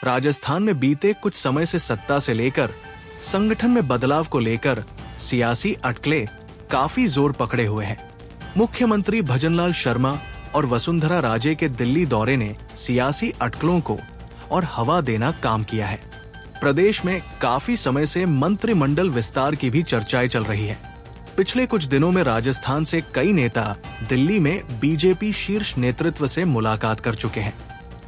राजस्थान में बीते कुछ समय से सत्ता से लेकर संगठन में बदलाव को लेकर सियासी अटकलें काफी जोर पकड़े हुए हैं। मुख्यमंत्री भजनलाल शर्मा और वसुंधरा राजे के दिल्ली दौरे ने सियासी अटकलों को और हवा देना काम किया है। प्रदेश में काफी समय से मंत्रिमंडल विस्तार की भी चर्चाएं चल रही है। पिछले कुछ दिनों में राजस्थान से कई नेता दिल्ली में बीजेपी शीर्ष नेतृत्व से मुलाकात कर चुके हैं।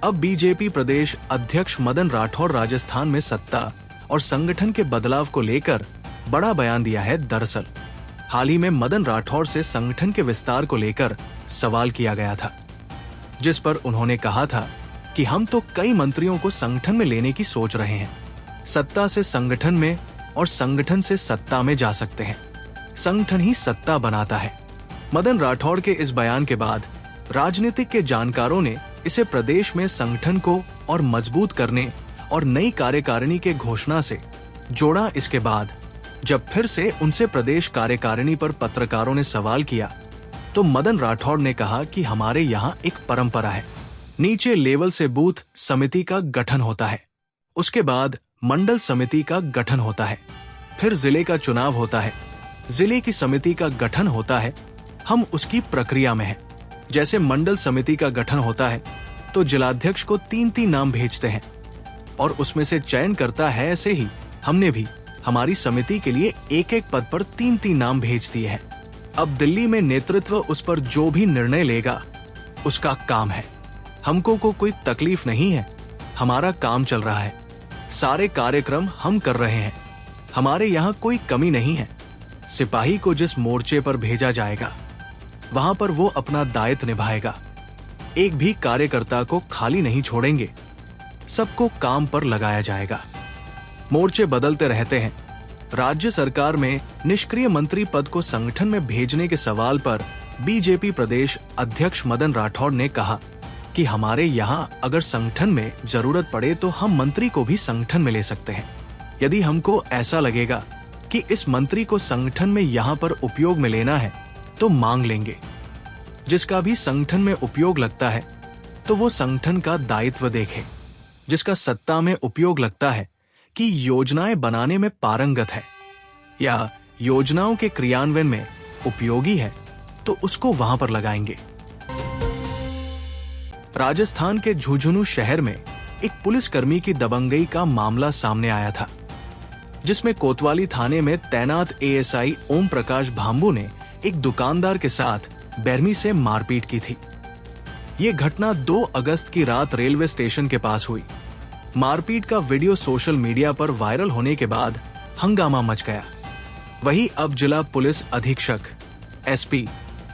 अब बीजेपी प्रदेश अध्यक्ष मदन राठौड़ राजस्थान में सत्ता और संगठन के बदलाव को लेकर बड़ा बयान दिया है। दरअसल हाल ही में मदन राठौड़ से संगठन के विस्तार को लेकर सवाल किया गया था, जिस पर उन्होंने कहा था कि हम तो कई मंत्रियों को संगठन में लेने की सोच रहे हैं। सत्ता से संगठन में और संगठन से सत्ता में जा सकते हैं। संगठन ही सत्ता बनाता है। मदन राठौड़ के इस बयान के बाद राजनीतिक के जानकारों ने इसे प्रदेश में संगठन को और मजबूत करने और नई कार्यकारिणी के घोषणा से जोड़ा। इसके बाद जब फिर से उनसे प्रदेश कार्यकारिणी पर पत्रकारों ने सवाल किया तो मदन राठौड़ ने कहा कि हमारे यहाँ एक परंपरा है, नीचे लेवल से बूथ समिति का गठन होता है, उसके बाद मंडल समिति का गठन होता है, फिर जिले का चुनाव होता है, जिले की समिति का गठन होता है। हम उसकी प्रक्रिया में हैं। जैसे मंडल समिति का गठन होता है तो जिलाध्यक्ष को 3-3 नाम भेजते हैं और उसमें से चयन करता है। ऐसे ही हमने भी हमारी समिति के लिए एक एक पद पर 3-3 नाम भेज दिए हैं। अब दिल्ली में नेतृत्व उस पर जो भी निर्णय लेगा उसका काम है। हमको को कोई तकलीफ नहीं है। हमारा काम चल रहा है, सारे कार्यक्रम हम कर रहे हैं। हमारे यहाँ कोई कमी नहीं है। सिपाही को जिस मोर्चे पर भेजा जाएगा वहां पर वो अपना दायित्व निभाएगा। एक भी कार्यकर्ता को खाली नहीं छोड़ेंगे, सबको काम पर लगाया जाएगा। मोर्चे बदलते रहते हैं। राज्य सरकार में निष्क्रिय मंत्री पद को संगठन में भेजने के सवाल पर बीजेपी प्रदेश अध्यक्ष मदन राठौड़ ने कहा कि हमारे यहाँ अगर संगठन में जरूरत पड़े तो हम मंत्री को भी संगठन में ले सकते हैं। यदि हमको ऐसा लगेगा कि इस मंत्री को संगठन में यहाँ पर उपयोग में लेना है तो मांग लेंगे। जिसका भी संगठन में उपयोग लगता है तो वो संगठन का दायित्व देखे। जिसका सत्ता में उपयोग लगता है कि योजनाएं बनाने में पारंगत है या योजनाओं के क्रियान्वयन में उपयोगी है तो उसको वहां पर लगाएंगे। राजस्थान के झुंझुनू शहर में एक पुलिसकर्मी की दबंगई का मामला सामने आया था, जिसमें कोतवाली थाने में तैनात एएसआई ओम प्रकाश भांबू ने एक दुकानदार के साथ बेरमी से मारपीट की थी। ये घटना 2 अगस्त की रात रेलवे स्टेशन के पास हुई। मारपीट का वीडियो सोशल मीडिया पर वायरल होने के बाद हंगामा मच गया। वहीं अब जिला पुलिस अधीक्षक एसपी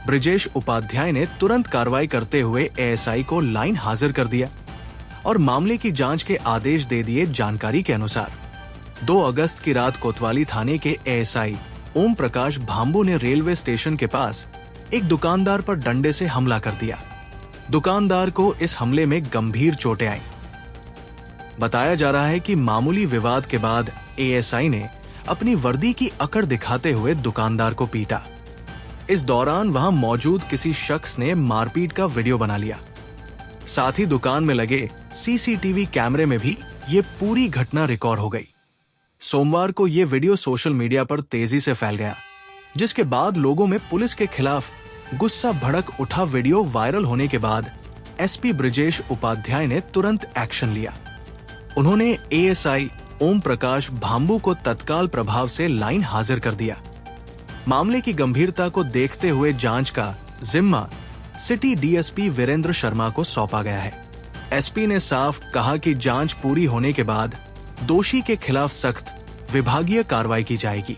ब्रिजेश उपाध्याय ने तुरंत कार्रवाई करते हुए एएसआई को लाइन हाजिर कर दिया और मामले की जांच के आदेश दे दिए। जानकारी के अनुसार 2 अगस्त की रात कोतवाली थाने के एएसआई ओम प्रकाश भांबू ने रेलवे स्टेशन के पास एक दुकानदार पर डंडे से हमला कर दिया। दुकानदार को इस हमले में गंभीर चोटें आईं। बताया जा रहा है कि मामूली विवाद के बाद एएसआई ने अपनी वर्दी की अकड़ दिखाते हुए दुकानदार को पीटा। इस दौरान वहां मौजूद किसी शख्स ने मारपीट का वीडियो बना लिया। साथ ही दुकान में लगे सीसीटीवी कैमरे में भी ये पूरी घटना रिकॉर्ड हो गई। सोमवार को ये वीडियो सोशल मीडिया पर तेजी से फैल गया, जिसके बाद लोगों में पुलिस के खिलाफ गुस्सा भड़क उठा। वीडियो वायरल होने के बाद एसपी ब्रिजेश उपाध्याय ने तुरंत एक्शन लिया। उन्होंने एएसआई ओम प्रकाश भांबू को तत्काल प्रभाव से लाइन हाजिर कर दिया। मामले की गंभीरता को देखते हुए जांच का जिम्मा सिटी डीएसपी वीरेंद्र शर्मा को सौंपा गया है। एसपी ने साफ कहा कि जांच पूरी होने के बाद दोषी के खिलाफ सख्त विभागीय कार्रवाई की जाएगी।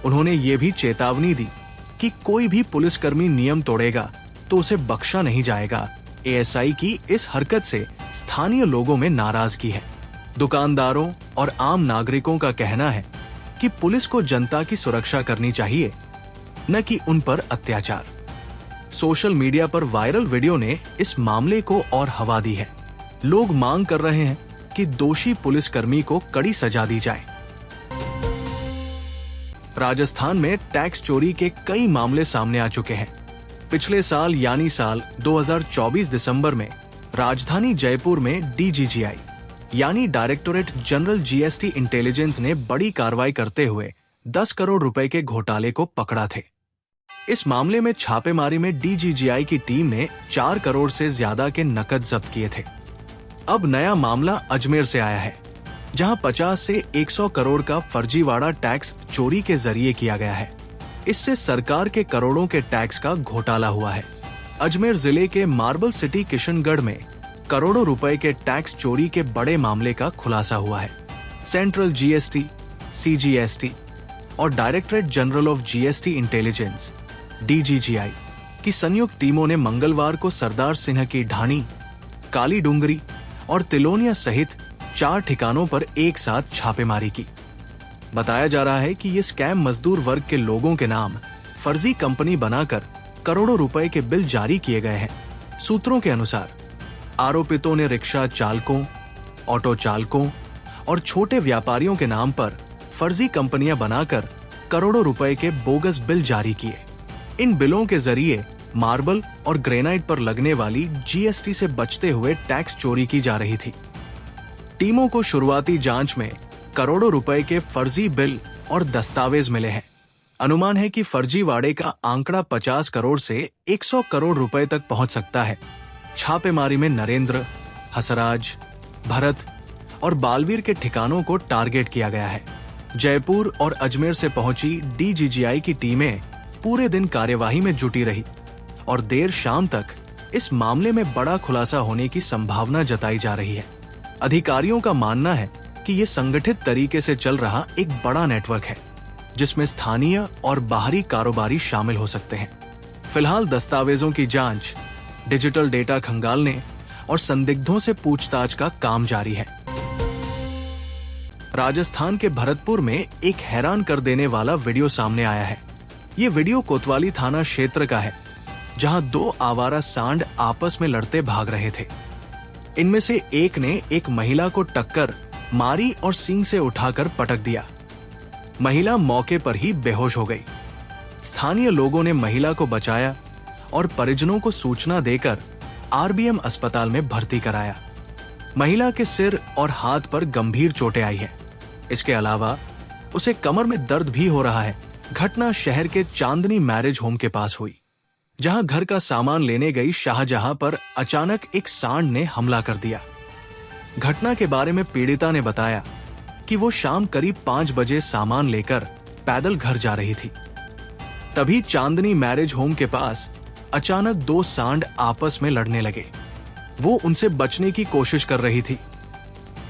उन्होंने ये भी चेतावनी दी कि कोई भी पुलिसकर्मी नियम तोड़ेगा तो उसे बख्शा नहीं जाएगा। एएसआई की इस हरकत से स्थानीय लोगों में नाराजगी है। दुकानदारों और आम नागरिकों का कहना है कि पुलिस को जनता की सुरक्षा करनी चाहिए, न कि उन पर अत्याचार। सोशल मीडिया पर वायरल वीडियो ने इस मामले को और हवा दी है। लोग मांग कर रहे हैं कि दोषी पुलिसकर्मी को कड़ी सजा दी जाए। राजस्थान में टैक्स चोरी के कई मामले सामने आ चुके हैं। पिछले साल यानी साल 2024 दिसंबर में राजधानी जयपुर में डीजीजीआई यानी डायरेक्टोरेट जनरल जीएसटी इंटेलिजेंस ने बड़ी कार्रवाई करते हुए 10 करोड़ रुपए के घोटाले को पकड़ा थे। इस मामले में छापेमारी में डीजीजीआई की टीम ने 4 करोड़ से ज्यादा के नकद जब्त किए थे। अब नया मामला अजमेर से आया है, जहां 50 से 100 करोड़ का फर्जीवाड़ा टैक्स चोरी के जरिए किया गया है। इससे सरकार के करोड़ों के टैक्स का घोटाला हुआ है। अजमेर जिले के मार्बल सिटी किशनगढ़ में करोड़ों रुपए के टैक्स चोरी के बड़े मामले का खुलासा हुआ है। सेंट्रल जीएसटी, सीजीएसटी और directorate general of GST intelligence DGGI की संयुक्त टीमों ने मंगलवार को सरदार सिंह की ढाणी, काली डूंगरी और तिलोनिया सहित 4 ठिकानों पर एक साथ छापेमारी की। बताया जा रहा है कि ये स्कैम मजदूर वर्ग के लोगों के नाम फर्जी कंपनी बनाकर करोड़ों रुपए के बिल जारी किए गए हैं। सूत्रों के अनुसार आरोपितों ने रिक्शा चालकों, ऑटो चालकों और छोटे व्यापारियों के नाम पर फर्जी कंपनियां बनाकर करोड़ों रुपए के बोगस बिल जारी किए। इन बिलों के जरिए मार्बल और ग्रेनाइट पर लगने वाली जीएसटी से बचते हुए टैक्स चोरी की जा रही थी। टीमों को शुरुआती जांच में करोड़ों रुपए के फर्जी बिल और दस्तावेज मिले हैं। अनुमान है कि फर्जीवाड़े का आंकड़ा 50 करोड़ से 100 करोड़ रुपए तक पहुंच सकता है। छापेमारी में नरेंद्र, हसराज, भरत और बालवीर के ठिकानों को टारगेट किया गया है। जयपुर और अजमेर से पहुंची डीजीजीआई की टीमें पूरे दिन कार्यवाही में जुटी रही और देर शाम तक इस मामले में बड़ा खुलासा होने की संभावना जताई जा रही है। अधिकारियों का मानना है कि ये संगठित तरीके से चल रहा एक बड़ा नेटवर्क है, जिसमें स्थानीय और बाहरी कारोबारी शामिल हो सकते हैं। फिलहाल दस्तावेजों की जांच, डिजिटल डेटा खंगालने और संदिग्धों से पूछताछ का काम जारी है। राजस्थान के भरतपुर में एक हैरान कर देने वाला वीडियो सामने आया है। ये वीडियो कोतवाली थाना क्षेत्र का है, जहां 2 आवारा सांड आपस में लड़ते भाग रहे थे। इनमें से एक ने एक महिला को टक्कर मारी और सींग से उठाकर पटक दिया। महिला मौके पर ही बेहोश हो गई। स्थानीय लोगों ने महिला को बचाया और परिजनों को सूचना देकर आरबीएम अस्पताल में भर्ती कराया। महिला के सिर और हाथ पर गंभीर चोटें आई हैं। इसके अलावा उसे कमर में दर्द भी हो रहा है। घटना शहर के चांदनी मैरिज होम के पास हुई, जहां घर का सामान लेने गई शाहजहां पर अचानक एक सांड ने हमला कर दिया। घटना के बारे में पीड़िता ने बताया कि वो शाम करीब 5 बजे सामान लेकर पैदल घर जा रही थी। तभी चांदनी मैरिज होम के पास अचानक 2 सांड आपस में लड़ने लगे। वो उनसे बचने की कोशिश कर रही थी।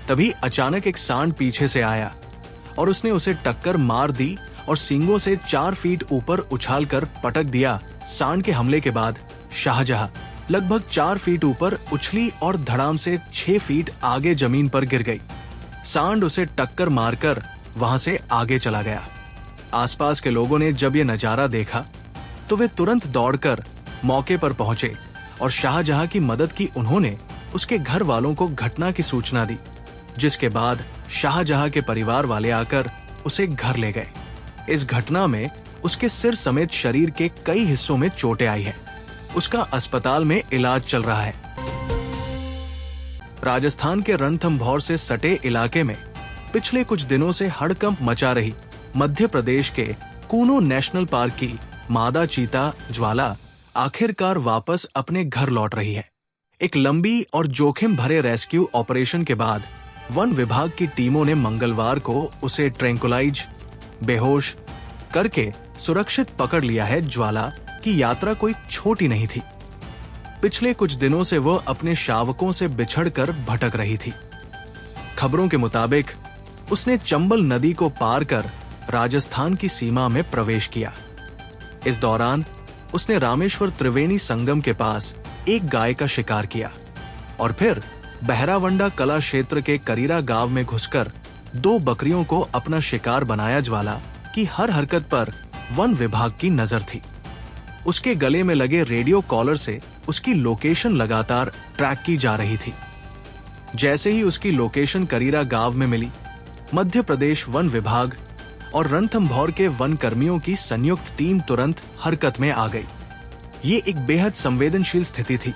तभी अचानक एक सांड पीछे से आया और उसने उसे टक्कर मार दी और सींगों से 4 फीट ऊपर उछालकर पटक दिया। सांड के हमले के बाद शाहजहां लगभग 4 फीट ऊपर उछली और धड़ाम से 6 फीट आगे जमीन पर गिर गई। सांड उसे टक्कर मारकर वहां से आगे चला गया। आसपास के लोगों ने जब ये नजारा देखा तो वे तुरंत दौड़कर मौके पर पहुंचे और शाहजहां की मदद की। उन्होंने उसके घर वालों को घटना की सूचना दी, जिसके बाद शाहजहां के परिवार वाले आकर उसे घर ले गए। इस घटना में उसके सिर समेत शरीर के कई हिस्सों में चोटें आई हैं। उसका अस्पताल में इलाज चल रहा है। राजस्थान के रणथंभौर से सटे इलाके में पिछले कुछ दिनों से हड़कंप मचा रही मध्य प्रदेश के कूनो नेशनल पार्क की मादा चीता ज्वाला आखिरकार वापस अपने घर लौट रही है। एक लंबी और जोखिम भरे रेस्क्यू ऑपरेशन के बाद वन विभाग की टीमों ने मंगलवार को उसे ट्रैंकुलाइज, बेहोश करके सुरक्षित पकड़ लिया है। ज्वाला की यात्रा कोई छोटी नहीं थी। पिछले कुछ दिनों से वह अपने शावकों से बिछड़कर भटक रही थी। खबरों के मुताबिक उसने चंबल नदी को पार कर राजस्थान की सीमा में प्रवेश किया। इस दौरान उसने रामेश्वर त्रिवेणी संगम के पास एक गाय का शिकार किया और फिर बहरावंडा कला क्षेत्र के करीरा गांव में घुसकर 2 बकरियों को अपना शिकार बनाया। ज्वाला की हर हरकत पर वन विभाग की नजर थी। उसके गले में लगे रेडियो कॉलर से उसकी लोकेशन लगातार ट्रैक की जा रही थी। जैसे ही उसकी लोकेशन करीरा गांव में मिली, मध्य प्रदेश वन विभाग और रणथंभौर के वन कर्मियों की संयुक्त टीम तुरंत हरकत में आ गई। ये एक बेहद संवेदनशील स्थिति थी,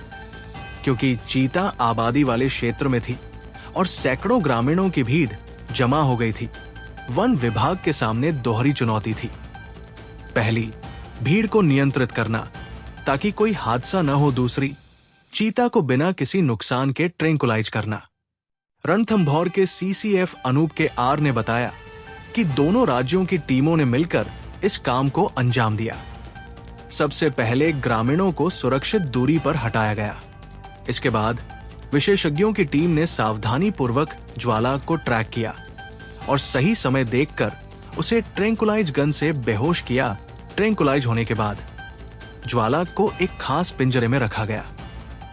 क्योंकि चीता आबादी वाले क्षेत्र में थी और सैकड़ों ग्रामीणों की भीड़ जमा हो गई थी। वन विभाग के सामने दोहरी चुनौती थी। पहली, भीड़ को नियंत्रित करना ताकि कोई हादसा न हो। दूसरी, चीता को बिना किसी नुकसान के ट्रैंकुलाइज करना। रणथंभौर के सीसीएफ अनूप के आर ने बताया कि दोनों राज्यों की टीमों ने मिलकर इस काम को अंजाम दिया। सबसे पहले ग्रामीणों को सुरक्षित दूरी पर हटाया गया। इसके बाद विशेषज्ञों की टीम ने सावधानी पूर्वक ज्वाला को ट्रैक किया और सही समय देखकर उसे ट्रैंकुलाइज गन से बेहोश किया। ट्रैंकुलाइज होने के बाद ज्वाला को एक खास पिंजरे में रखा गया।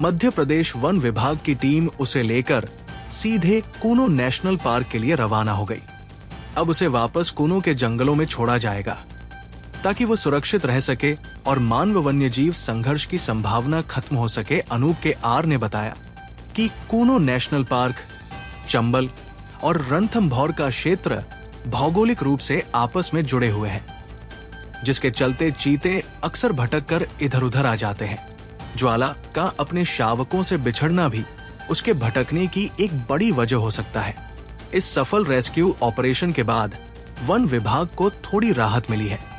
मध्य प्रदेश वन विभाग की टीम उसे लेकर सीधे कूनो नेशनल पार्क के लिए रवाना हो गई। अब उसे वापस कूनो के जंगलों में छोड़ा जाएगा ताकि वो सुरक्षित रह सके और मानव वन्यजीव संघर्ष की संभावना खत्म हो सके। अनूप के आर ने बताया कि कूनो नेशनल पार्क, चंबल और रणथंभौर का क्षेत्र भौगोलिक रूप से आपस में जुड़े हुए हैं, जिसके चलते चीते अक्सर भटक कर इधर उधर आ जाते हैं। ज्वाला का अपने शावकों से बिछड़ना भी उसके भटकने की एक बड़ी वजह हो सकता है। इस सफल रेस्क्यू ऑपरेशन के बाद वन विभाग को थोड़ी राहत मिली है।